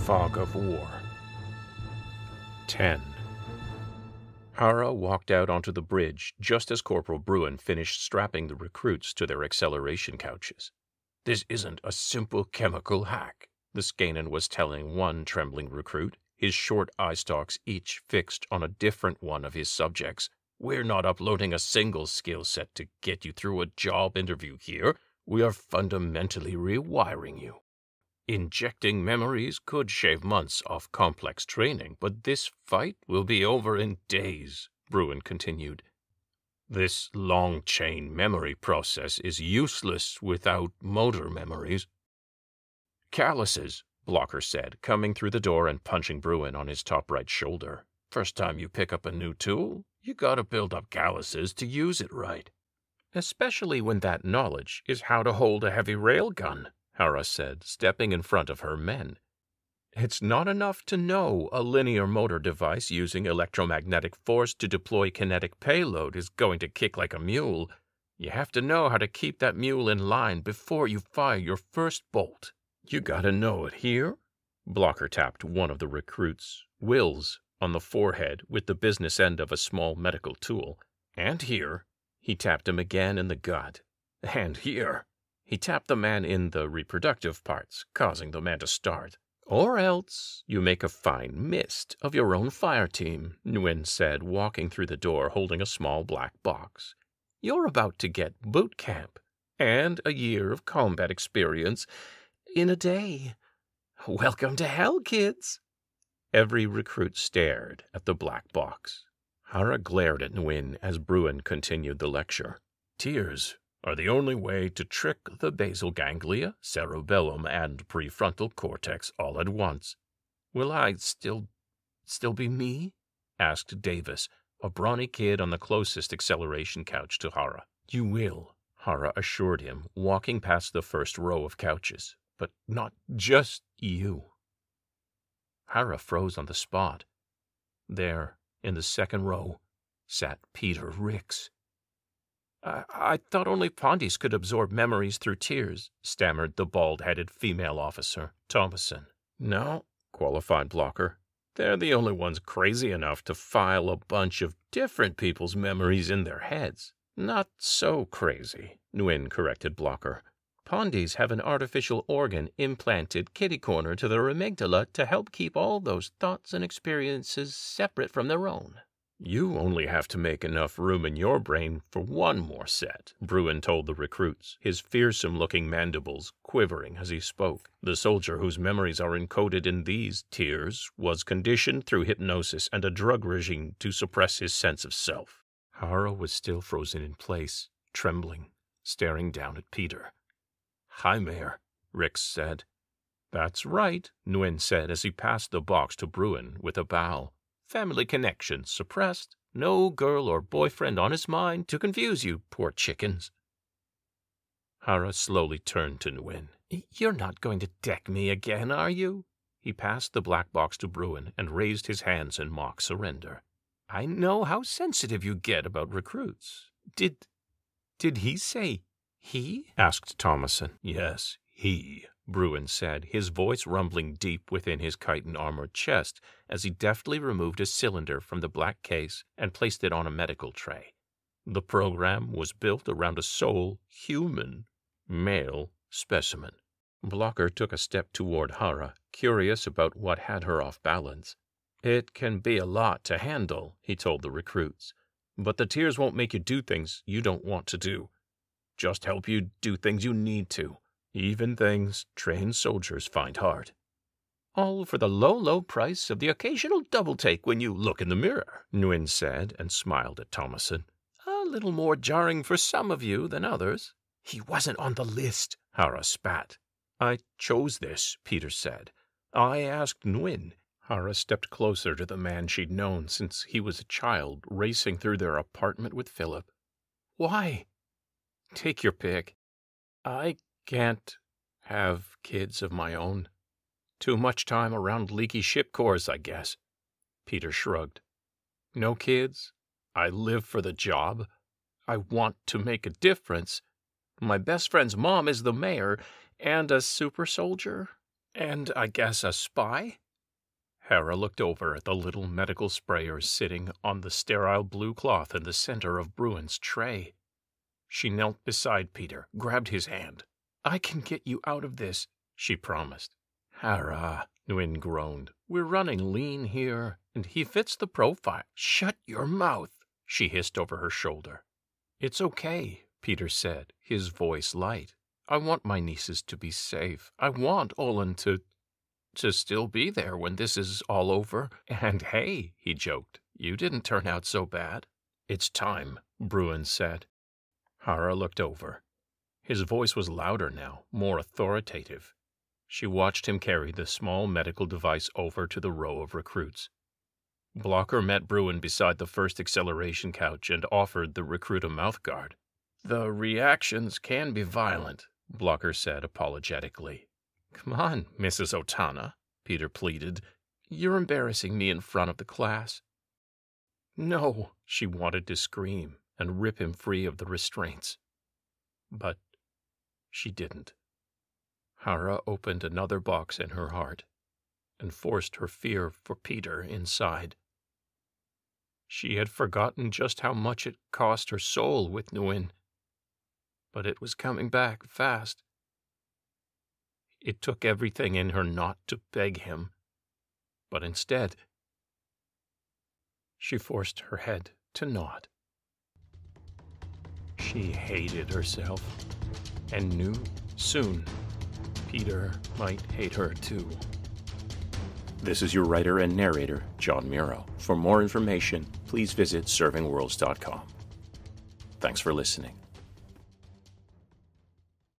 Fog of War. 10. Hara walked out onto the bridge just as Corporal Bruin finished strapping the recruits to their acceleration couches. "This isn't a simple chemical hack," the Skanen was telling one trembling recruit, his short eye stalks each fixed on a different one of his subjects. "We're not uploading a single skill set to get you through a job interview here. We are fundamentally rewiring you. Injecting memories could shave months off complex training, but this fight will be over in days," Bruin continued. "This long-chain memory process is useless without motor memories." "Calluses," Blocker said, coming through the door and punching Bruin on his top right shoulder. "First time you pick up a new tool, you gotta build up calluses to use it right. Especially when that knowledge is how to hold a heavy railgun," Hara said, stepping in front of her men. "It's not enough to know a linear motor device using electromagnetic force to deploy kinetic payload is going to kick like a mule. You have to know how to keep that mule in line before you fire your first bolt. You gotta know it here." Blocker tapped one of the recruits, Wills, on the forehead with the business end of a small medical tool. "And here." He tapped him again in the gut. "And here." He tapped the man in the reproductive parts, causing the man to start. "Or else you make a fine mist of your own fire team," Nguyen said, walking through the door holding a small black box. "You're about to get boot camp and a year of combat experience in a day. Welcome to hell, kids." Every recruit stared at the black box. Hara glared at Nguyen as Bruin continued the lecture. "Tears are the only way to trick the basal ganglia, cerebellum, and prefrontal cortex all at once." "Will I still be me?" asked Davis, a brawny kid on the closest acceleration couch to Hara. "You will," Hara assured him, walking past the first row of couches. "But not just you." Hara froze on the spot. There, in the second row, sat Peter Rix. I thought only Pondies could absorb memories through tears," stammered the bald-headed female officer, Thomason. "No," qualified Blocker. "They're the only ones crazy enough to file a bunch of different people's memories in their heads." "Not so crazy," Nguyen corrected Blocker. "Pondies have an artificial organ implanted kitty-corner to their amygdala to help keep all those thoughts and experiences separate from their own." "You only have to make enough room in your brain for one more set," Bruin told the recruits, his fearsome-looking mandibles quivering as he spoke. "The soldier whose memories are encoded in these tears was conditioned through hypnosis and a drug regime to suppress his sense of self." Hara was still frozen in place, trembling, staring down at Peter. "Hi, Mayor," Rix said. "That's right," Nguyen said as he passed the box to Bruin with a bow. "Family connection suppressed. No girl or boyfriend on his mind to confuse you, poor chickens." Hara slowly turned to Nguyen. "You're not going to deck me again, are you?" He passed the black box to Bruin and raised his hands in mock surrender. "I know how sensitive you get about recruits. Did he say he?" asked Thomason. "Yes, he," Bruin said, his voice rumbling deep within his chitin-armored chest as he deftly removed a cylinder from the black case and placed it on a medical tray. The program was built around a sole, human, male specimen. Blocker took a step toward Hara, curious about what had her off balance. "It can be a lot to handle," he told the recruits, "but the tears won't make you do things you don't want to do. Just help you do things you need to. Even things trained soldiers find hard. All for the low, low price of the occasional double-take when you look in the mirror," Nguyen said and smiled at Thomason. "A little more jarring for some of you than others." "He wasn't on the list," Hara spat. "I chose this," Peter said. "I asked Nguyen." Hara stepped closer to the man she'd known since he was a child, racing through their apartment with Philip. "Why?" "Take your pick. I can't have kids of my own. Too much time around leaky ship cores, I guess." Peter shrugged. "No kids. I live for the job. I want to make a difference. My best friend's mom is the mayor and a super soldier. And I guess a spy? Hara looked over at the little medical sprayer sitting on the sterile blue cloth in the center of Bruin's tray. She knelt beside Peter, grabbed his hand. I can get you out of this, she promised. Hara, Nguyen groaned. We're running lean here, and he fits the profile. Shut your mouth, she hissed over her shoulder. It's okay, Peter said, his voice light. I want my nieces to be safe. I want Olin to still be there when this is all over. And hey, he joked, you didn't turn out so bad. It's time, Bruin said. Hara looked over. His voice was louder now, more authoritative. She watched him carry the small medical device over to the row of recruits. Blocker met Bruin beside the first acceleration couch and offered the recruit a mouthguard. The reactions can be violent, Blocker said apologetically. Come on, Mrs. Otana, Peter pleaded. You're embarrassing me in front of the class. No, she wanted to scream and rip him free of the restraints. But she didn't. Hara opened another box in her heart and forced her fear for Peter inside. She had forgotten just how much it cost her soul with Nguyen, but it was coming back fast. It took everything in her not to beg him, but instead, she forced her head to nod. She hated herself and knew soon Peter might hate her too. This is your writer and narrator, John Muro. For more information, please visit servingworlds.com. Thanks for listening.